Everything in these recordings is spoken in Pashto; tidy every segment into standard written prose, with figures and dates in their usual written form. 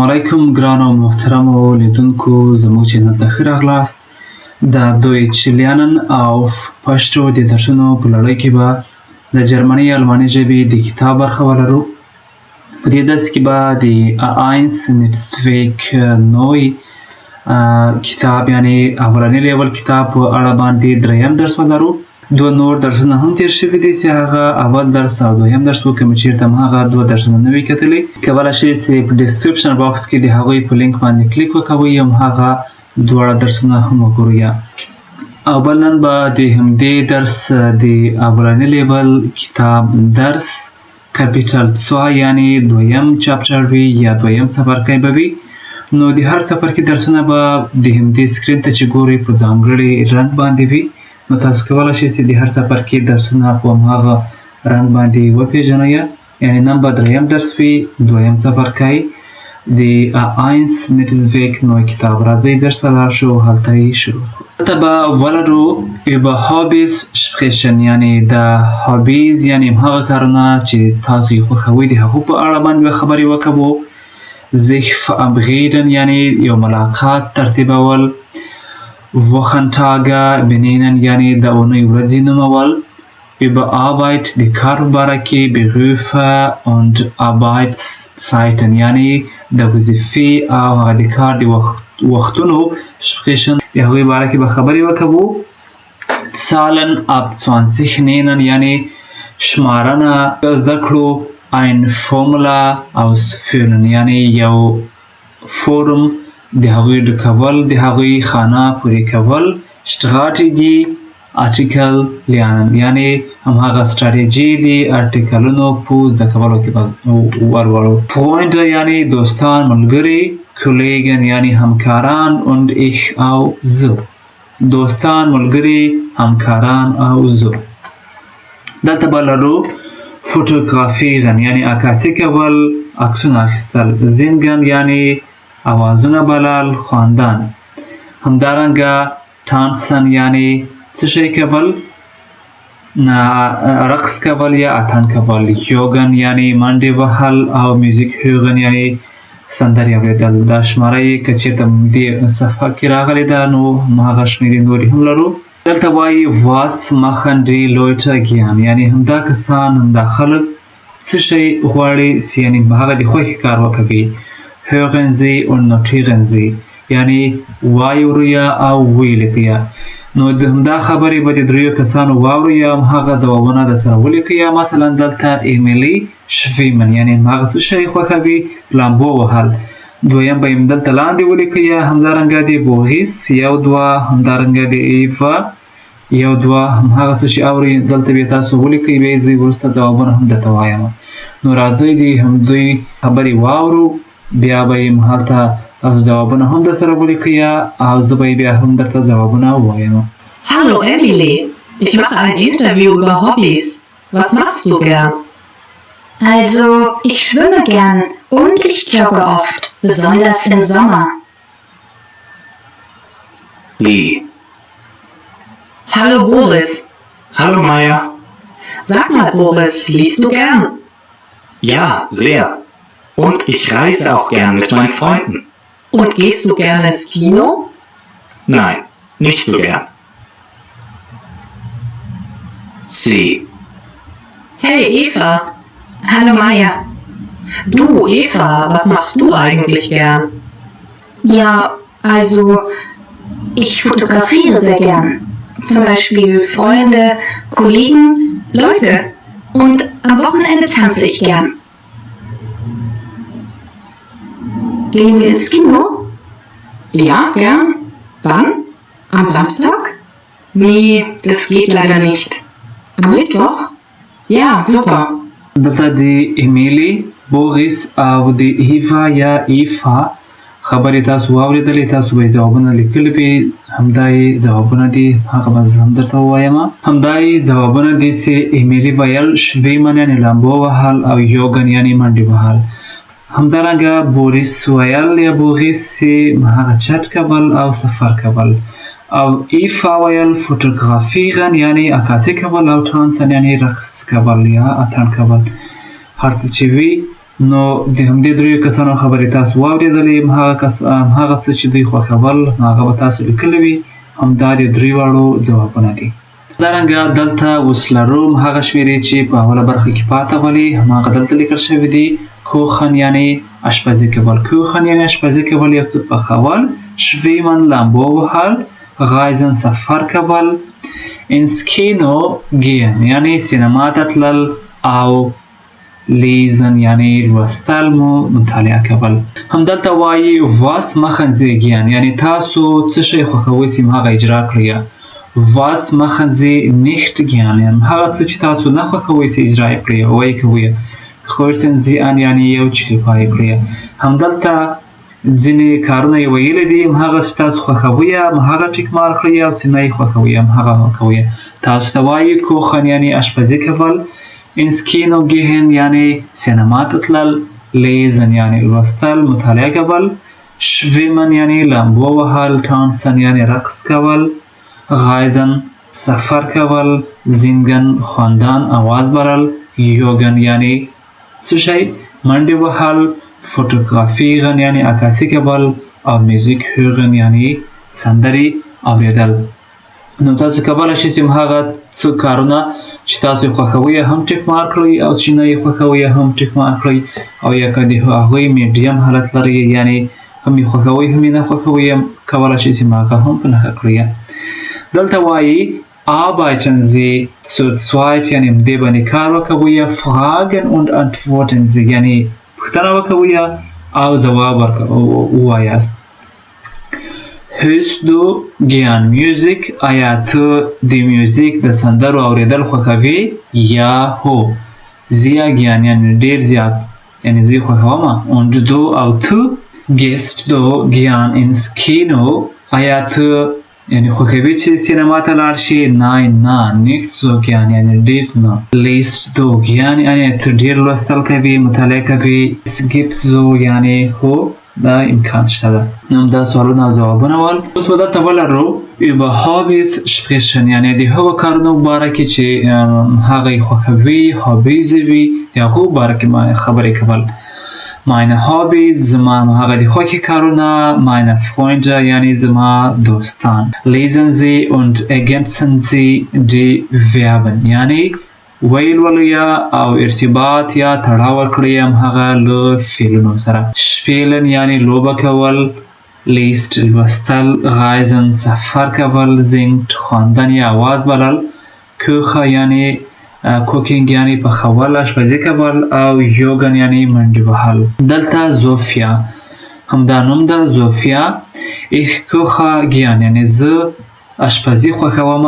علیکم ګرانو محترمو لیدونکو زموږ چینل ته ښه راغلاست. د دویچلینن او پښتو د درسونو په لړۍ کې به د جرمني الماني ژبې د کتاب برخه ولرو. په دې درس کې به د A1 Netzwerk نوی کتاب یعنی اولنی لیول کتاب په اړه باندې دریم درس ولرو. دو نور درسونه هم تیر شوي دي چې هغه اول درس او دویم درس و که مې چیرته هم هغه دوه درسونه نه وي کتلي، کولی شئ چې په ډسکرپشن باکس کې د هغوی په لینک باندې کلیک وکوئ او هغه دواړه درسونه هم وګورئ. او بل نن به د همدې درس د اولني لیول کتاب درس کاپیټل 2 یعنی دویم چپټر وي یا دویم څپرکی به وي. نو د هر څپرکي درسونه به د همدې سکرین ته چې ګورئ په ځانګړي رنګ باندې وي. نو تاسو کولی شئ چې د هر څپرکي درسونه په هماغه رنګ باندې وپېژنئ. یعنې نن به دریم درس وي، دویم څپرکی د A1 Netzwerk نوی کتاب. راځئ درس ته لاړ شو، هلته یې شروع کړو. دلته به ولرو über Hobbys sprechen یعنې د هابیز یعنې هغه کارونه چې تاسو یې خوښوئ د هغو په اړه باندې خبرې وکړو. sich verabreden یعنې یو ملاقات ترتیبول. Wochentage benennen یعنی د اونۍ ورځې نومول. über Arbeit د کار په باره کې Berufe und Arbeitszeiten یعنی د وظیفې او هغه د کار د وختونو sprechen د هغوی باره کې به خبرې وکړو. Zahlen ab 20 nennen یعنی شمارنه زده کړو. ein Formula ausfüllen یعنی یو فورم د هغوی ډکول، د هغوی خانه پورې کول. strategie article lernen یعنی هماغه strategy دی ارتیکلونو په زده کولو کې ورولو. Freunde یعنی دوستان، ملګري. Kollegen یعنی همکاران und ich او زه. دوستان، ملګري، همکاران او زه. دلته به لرو fotografieren یعنی عکاسي کول، عکسونه اخیستل. singen یعنی آوازونه بلل، خواندن. همدارنګه tanzen یعنی څه شی کول؟ رقص کول یا اتڼ کول. یوګن یعنی منډې وهل او میوزیک hören یعنی سندرې اورېدل. دا شماره یې که چېرته دې صفحه کې راغلې ده نو هماغه شمېرې نورې هم لرو. دلته وایي was machen die Leute gern یعنی همدا کسان، همدا خلک څه شی غواړي چې یعنی هغه د خوښې کار وکوي. hören Sie und notieren Sie یعنی واورئ او ویې لیکئ. نو د همدا خبرې به د دریو کسانو واورئ او هغه ځوابونه درسره ولیکئ. مثلا دلته ایمیلي شویمن یعنی هغه څه شی خوښوي، لامبو وهل. دویم به یې دلته لاندې ولیکئ. همدارنګه د بوغیس یو دوه، همدارنګه د ایفا یو دوه، همهغه څه چې اورئ دلته به تاسو ولیکئ. بیا زه وروسته ځوابونه هم درته وایم. نو راځئ د همدوی خبرې واورو، بیا به یې هلته تاسو جوابونه هم درسره ولیکئ او زه به بیا هم درته جوابونه ووایم. Hallo Emily, ich mache ein Interview über Hobbys. Was machst du gern? Also, ich schwimme gern und ich jogge oft, besonders im Sommer. Wie? Hallo Boris. Hallo Maya. Sag mal Boris, liest du gern? Ja, sehr. Und ich reise auch gern mit meinen Freunden. Und gehst du gern ins Kino? Nein, nicht so gern. Sie. Hey Eva. Hallo Maya. Du Eva, was machst du eigentlich gern? Ja, also, ich fotografiere sehr gern. Zum Beispiel Freunde, Kollegen, Leute. Und am Wochenende tanze ich gern. Gehen wir ins Kino? Ja, gern. Wann? Am Samstag? Nee, das geht leider nicht. Am Mittwoch? Ja, super. دلته د ایمیلی، بوغیس او د ایفا یا ایفا خبرې تاسو واورېدلې. تاسو به یې ځوابونه لیکلي وي. همدا یې ځوابونه دي، هغه به زه هم درته ووایم. همدا یې ځوابونه دي چې ایمیلی ویل شویمن یعنې لامبو وهل او یوګن یعنې منډې وهل. همدارنګه بوریس ویل یا بوغیس چې هغه چت کول او سفر کول. او ایفا ویل فوتوګرافیرن یعنی عکاسي کول او تانسن یعنی رقص کول یا اتڼ کول. هر څه چې وي نو د همدې دریو کسانو خبرې تاسو واورېدلې، هغه څه چې دوی خوښول هغه به تاسو لیکلی وي، همدا د درې واړو ځوابونه دي. همدارنګه دلته اوس لرو هغه شمېرې چې په اوله برخه کې پاته ولې، هماغه دلته لیکل شوي دي. کوخن یعنې اشپزي کول، کوخن یعنې اشپزي کول یو څه پخول، شویمن لامبو وهل، غایزن سفر کول، انسکینو ګین یعنې سینما ته تلل، او لیزن یعنی لوستل مو مطالعه کول. همدلته وایي واس machen Sie gern یعنی تاسو څه شی خوښوئ چې هغه اجرا کړئ. was machen Sie nicht gern یعنی هغه څه چې تاسو نه خوښوئ چې اجرا یې کړئ او یې کوئ. kreuzen Sie an یعنی یو چې پای کړئ. همدلته ځینې کارونه یې ویلي دي، هغه چې تاسو خوښوئ هغه ټیک مارک کړئ او چې نه یې خوښوئ هغه کوئ. تاسو ته وایي کوخن یعنی اشپزي کول، انسکینو گهن یعنی سینما ته تلل، لیزن یعنی لوستل مطالعه کول، شویمن یعنی لامبو وهل، تانسن یعنی رقص کول، غایزن سفر کول، زینگن خواندن آواز برل، یوگن یعنی څه شی منډې وهل، فوتوګرافیغن یعنی عکاسي کول، او میوزیک هوغن یعنی سندرې اوریدل. نو تاسو کولی شئ چې هغه څه کارونه چې تاسو یې خوښوئ هم ټیک مارک کړئ او چې نه یې خوښوئ هم ټیک مارک کړئ، او یا که د هغوی میډیم حالت لرئ یعنې هم یې خوښوئ هم یې نه خوښوئ کولی شئ چې هغه هم په نښه کړئ. دلته وایي arbeiten Sie zu zweit یعنې دې باندې کار وکوئ، fragen und antworten Sie یعنې پوښتنه وکوئ او ځواب ووایاست. Hörst du gern Musik؟ آیا ته د میوزیک د سندرو اوریدل خوښوې؟ یا هو. sehr gern یعنې ډېر زیات یعنې زه یې خوښوم. und du او ته gehst du gern ins Kino؟ آیا ته یعنې خوښوې چې سینما ته لاړ شې؟ nein نه nicht so gern یعنې ډېر نه. liest du gern یعنې ته ډېر لوستل کوې مطالعه کوې. es gibt so یعنې هو دا امکان شته ده. نو دا سوالونه او ځوابونه ول. اوس به دلته ولرو über Hobbys sprechen یعنې د هغو کارونو په باره کې چې هغه یې خوښوي، هابیز یې وي، د هغو په باره کې خبرې کول. meine Hobbys زما هغه د خوښې کارونه، meine Freunde یعنې زما دوستان. lesen Sie und ergänzen Sie die Verben یعنې ویل ولویا او ارتباط یا تړاو ورکړئ هغه له فعلونو سره. شپیلن یعنې لوبه کول، لیست لوستل، غایزن سفر کول، زینګټ خواندن یا آواز بلل، کوخه یعنې کوکینګ یعنې پخول اشپزي کول، او یوګن یعنې منډې وهل. دلته زوفیا همدا نوم ده زوفیا. ich koche gern یعنې زه اشپزي خوښوم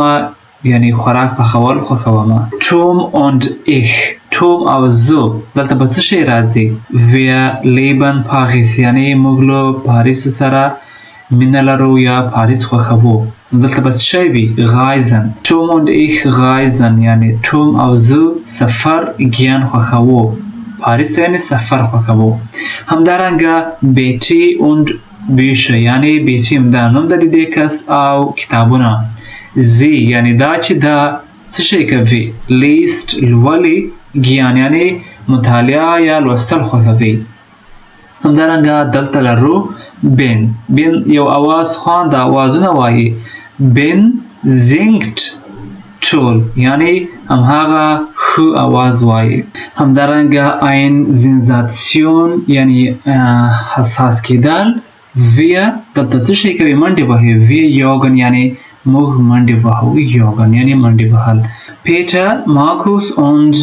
یعنی خوراک پخول خوښوم. توم und ich توم او زه دلته به څه شی راځي؟ wir leben Paris یعنې موږ له پاریس سره مینه لرو یا پاریس خوښوو. دلته به څه شی وي؟ غایزن. توم und ich غایزن یعنې توم او زه سفر ګیان خوښوو، پاریس یعنې سفر خوښوو. همدارنګه بیټي und بیشه یعنې بیټي همدا نوم د دې کس او کتابونه. زی یعنی دا چې دا څه شی کوي؟ لیست لولي، ګیان یعنی مطالعه یا لوستل خوښوي. همدارنګه دلته لرو بن. بن یو اواز خوان د اوازونه وایي. بن زینګټ ټول یعنی هماغه ښه اواز وایي. همدارنګه ein Sensation یعنی حساس کېدل. wir دلته څه شی کوي؟ منډې وهي. wir یوګن یعنی موږ منډې وهو، یوګن یعنې منډې وهل. پیټر مارکوس und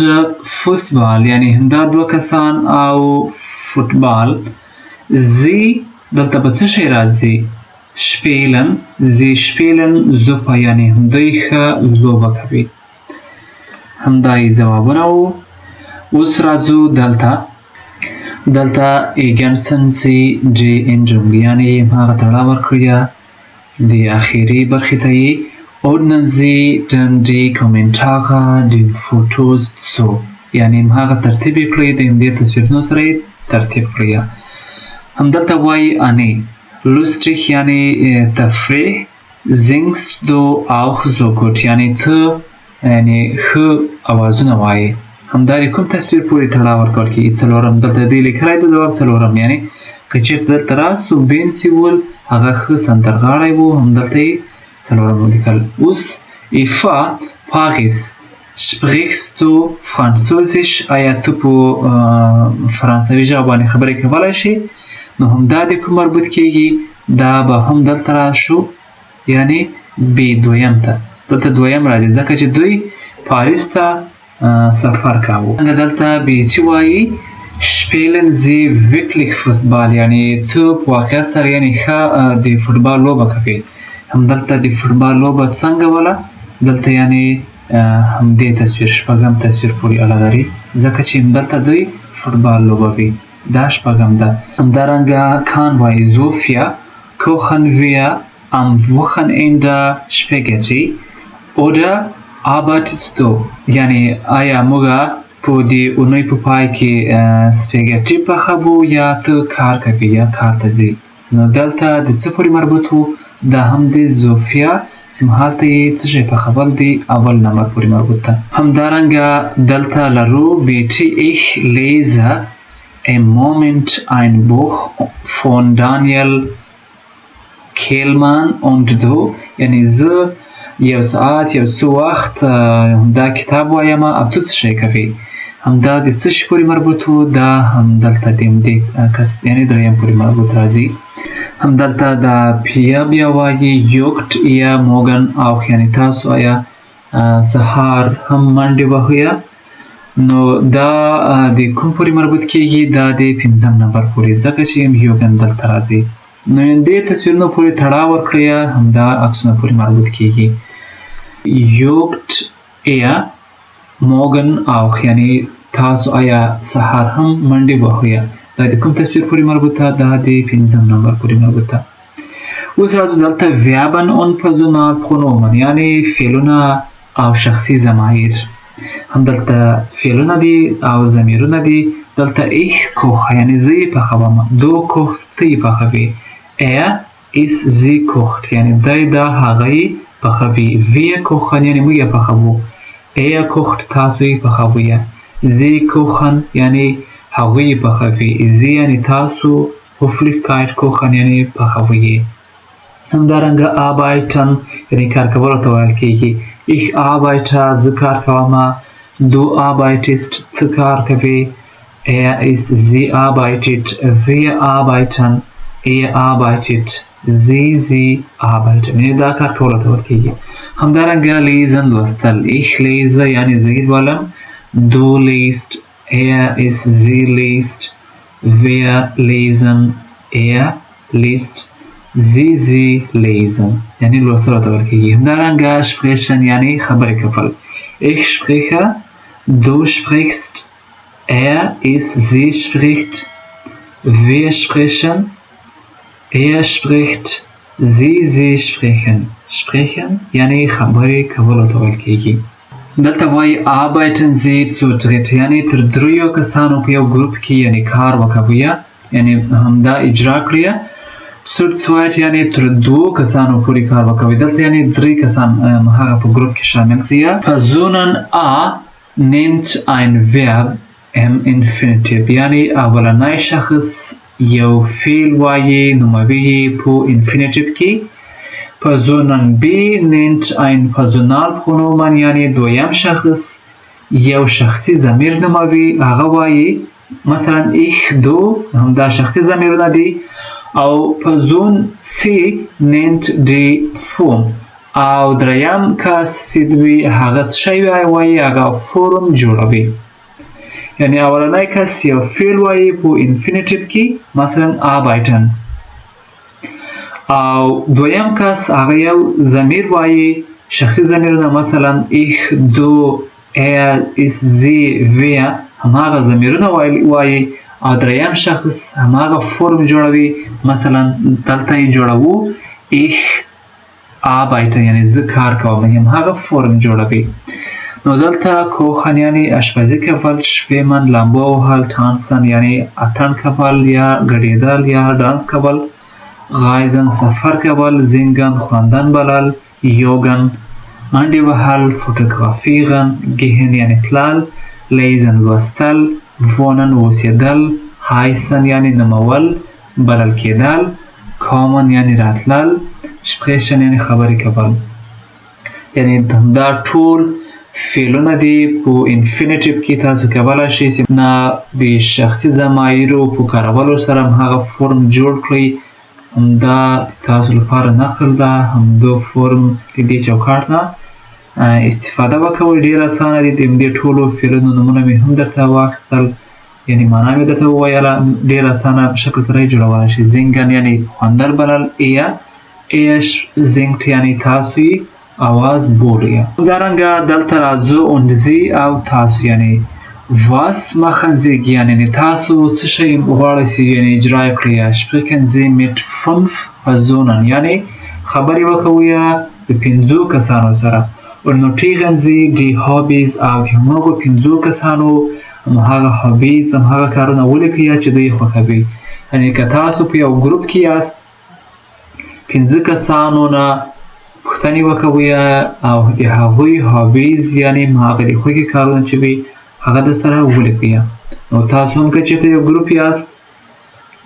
فوتبال یعنې همدا دوه کسان او فوتبال. زی دلته به څه شی راځي؟ شپیلن. زی شپیلن زوپه یعنې همدوی ښه لوبه کوي. همدا یې ځوابونه وو. اوس راځو دلته ergänzen Sie die Endung یعنې هغه تړاو ورکړئ د اخیری برخې ته یې. ordnen Sie dann die Kommentare den Fotos so یعنې هغه ترتیب یې کړئ د همدې تصویرونو سره یې ترتیب کړئ. همدلته وایي انې lustig یعنې تفریح. singst du auch so gut یعنې ته یعنې ښه اوازونه وایې. همدا د کوم تصویر پورې تړاو ورکول کېږي څلورم دلته دې لیکلی د جواب څلورم یعنې که چېرته دلته راسو بینسي ول هغه ښه سندرغاړی و همدلته یې څلورم ولیکل اوس ایفا پاغیس sprichst du Französisch آیا ته په فرانسوي ژبه باندې خبرې کولی شي نو همدا د کوم مربوط کېږي دا به هم دلته راشو یعنې بی دویم ته دلته دویم راځي ځکه چې دوی پاریس ته سفر کاوه دلته بی چې وایي spielen sie wirklich Fußball یعنې ته په واقعیت سره یعنې ښه د فوټبال لوبه کوې همدلته د فوټبال لوبه څنګه وله دلته یعنې همدې تصویر شپږم تصویر پورې اړه لري ځکه چې همدلته دوی فوټبال لوبوي دا شپږم ده همدارنګه کان وایي زوفیا kochen wir am Wochenende Spaghetti oder arbeitest du یعنې آیا موږ په دې اونۍ په پای کې سپاګیټي پخوو یا ته کار کوې یا کار ته ځې نو دلته د څه پورې مربوط و دا هم د زوفیا هلته یې څه شی پخول دی اول نمبر پورې مربوط ده همدارنګه دلته لرو بیټي ich lese im Moment ein Buch von Daniel Kehlmann und du یعنې زه یو ساعت یو څه وخت دا کتاب وایم او ته څه شی کوې همدا د څه شي پورې مربوط و دا همدلته د همدې کس یعنې دریم پورې مربوط راځي همدلته دا پیا بیا وایي یوکټ یا موګن او یعنې تاسو آیا سهار هم منډې وهئ نو دا د کوم پورې مربوط کېږي دا د پنځم نمبر پورې ځکه چې یوګن دلته راځي نو دې تصویرونو پورې تړاو ورکړئ همدا عکسونه پورې مربوط کېږي یوکټ یا موګن او یعنې تاسو آیا سهار هم منډې وهئ دا د کوم تصویر پورې مربوطه دا د پنځم نمبر پورې مربوطه اوس راځو دلته ویابن اون پرسونال پرونومن یعنې فعلونه او شخصي ضمایر همدلته فعلونه دي او ضمیرونه دي دلته ich koche یعنې زه یې پخوم du kochst ته یې پخوې ist sie kocht یعنې دی دا هغه یې پخوي wir kochen یعنې موږ یې پخوو kocht تاسو یې پخوئ sie kochen یعنې هغوی یې پخوي sie یعنې تاسو Höflichkeit kochen یعنې پخوئ همدارنګه arbeiten یعنې کار کولو ته ویل کېږي ich arbeite زه کار کوم du arbeitest ته کار کوې ist sie arbeitet wir arbeiten arbeitet sie arbeiten یعنې دا کار کولو ته ویل کېږي همدارنګه lesen لوستل ich lese یعنې زه لولم du liest ist sie liest wir lesen liest sie lesen یعنی لوستلو ته ویل کېږي همدارنګه sprechen یعنې خبرې کول ich spreche du sprichst ist sie spricht wir sprechen spricht sie sprechen یعنې خبرې کولو ته ویل کېږي دلته وایي arbeiten sie zu dritt یعنې تر دریو کسانو په یو ګروپ کې یعنې کار وکوئ یعنې همدا اجرا کړئ zu zweit یعنې تر دوو کسانو پورې کار وکوئ دلته یعنې درې کسان هغه په ګروپ کې شامل سي personen a nennt ein verb im infinitiv یعنې اولنی شخص یو فعل وایي نوموي په infinitiv کې Personen B nennt ein Personalpronomen یعنې دویم شخص یو شخصي ضمیر نوموي هغه وایي مثلا ich du همدا شخصي ضمیرونه دي او Person C nennt die Form او دریم کس چې دوی هغه څه شی وایي هغه فورم جوړوي یعنې اولنی کس یو فعل وایي په infinitive کې مثلا arbeiten او دویم کس هغه یو ضمیر وایي شخصي ضمیرونه مثلا ich du ist sie wir هماغه ضمیرونه وایي او دریم شخص هماغه فرم جوړوي مثلا دلته یې جوړوو ich arbeite یعنې زه کار کوم هماغه فرم جوړوي نو دلته کوخن یعنې اشپزي کول شویمن لامبو وهل تانسن یعنې اتڼ کول یا ګډېدل یا ډانس کول غایزن سفر کول زینګن خواندن بلل یوګن منډې وهل فوټوګرافیغن ګهن یعنې تلل لیزن لوستل، وونن اوسیدل، هایسن یعنی نمول، بلل کېدل، کامن یعنی راتلل، سپریشن یعنی خبرې کول. یعنی دا ټول فعلونه دي په انفینیټیو کې تاسو کولی شئ چې نه د شخصي ضمایرو په کارولو سره همغه فرم جوړ کړئ. همدا تاسو لپاره نقل ده، همدو فرم د دې چوکاټ نه استفاده وکوئ. ډېر اسانه دي. د همدې ټولو فعلونو نومونه مې هم درته واخیستل، یعنی معنا مې درته وویله. ډېر اسانه شکل سره یې جوړولی شئ. زینګن یعنی خواندل بلل، ایش زینګټ یعنی تاسو یې آواز بولیا. همدارنګه دلته راځو اونځي او تاسو یعنی was machen Sie gerne یعنی تاسو څه شی غواړئ چې یعنی اجرا یې کړئ. sprechen Sie mit 5 Personen یعنی خبرې وکوئ د 5 کسانو سره. und notieren Sie die Hobbys او د همغو 5 کسانو همغه هابیز همغه کارونه ولیکئ چې دوی یې خوښوي. یعنی که تاسو په یو ګروپ کې یاست 5 کسانو نه پوښتنې وکوئ او د هغوی هابیز یعنی هغه د خوښې کارونه چې وي هغه د سره ولیکئ. نو تاسو هم که چېرته یو ګروپ یاست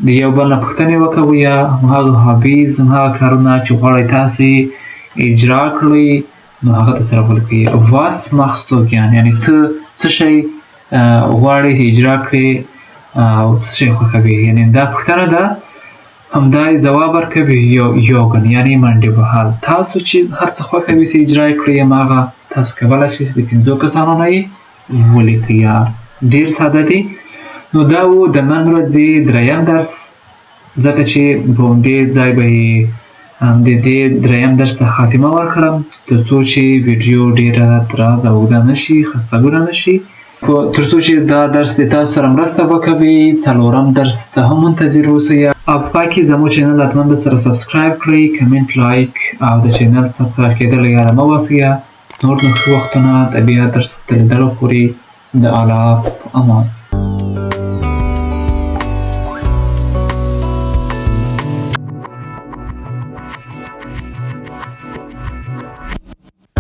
د یو بل نه پوښتنې وکوئ، همغه هابیز همغه کارونه چې غواړئ تاسو یې اجرا کړئ نو هغه د سره ولیکئ. was machst du gerne یعنی ته څه شی غواړئ چې اجرا کړې او څه شی خوښوي. یعنی دا پوښتنه ده، همدا ځواب ورکوي. یوګن یعنی منډې وهل. تاسو چې هر څه خوښوي چې اجرا یې کړئ هماغه تاسو کولی شئ چې د 5 کسانو نه یې ولیکئ. ډېر ساده دی. نو دا و د نن ورځې دریم درس، ځکه چې په همدې ځای به یې د دې دریم درس ته خاتمه ورکړم تر څو چې ویډیو ډېره دراز او اوږده نه شي، خستګونه نه شي. تر څو چې دا درس د تاسو سره مرسته وکوي، څلورم درس ته هم منتظر اوسئ. او په پای کې زموږ چینل حتما درسره سبسکرایب کړئ، کمنټ، لایک او د چینل سبسکرایب کېدل یاره مه واسئ. نور نو ښه وختونه د بیا درس د لیدلو پورې د الله په امان.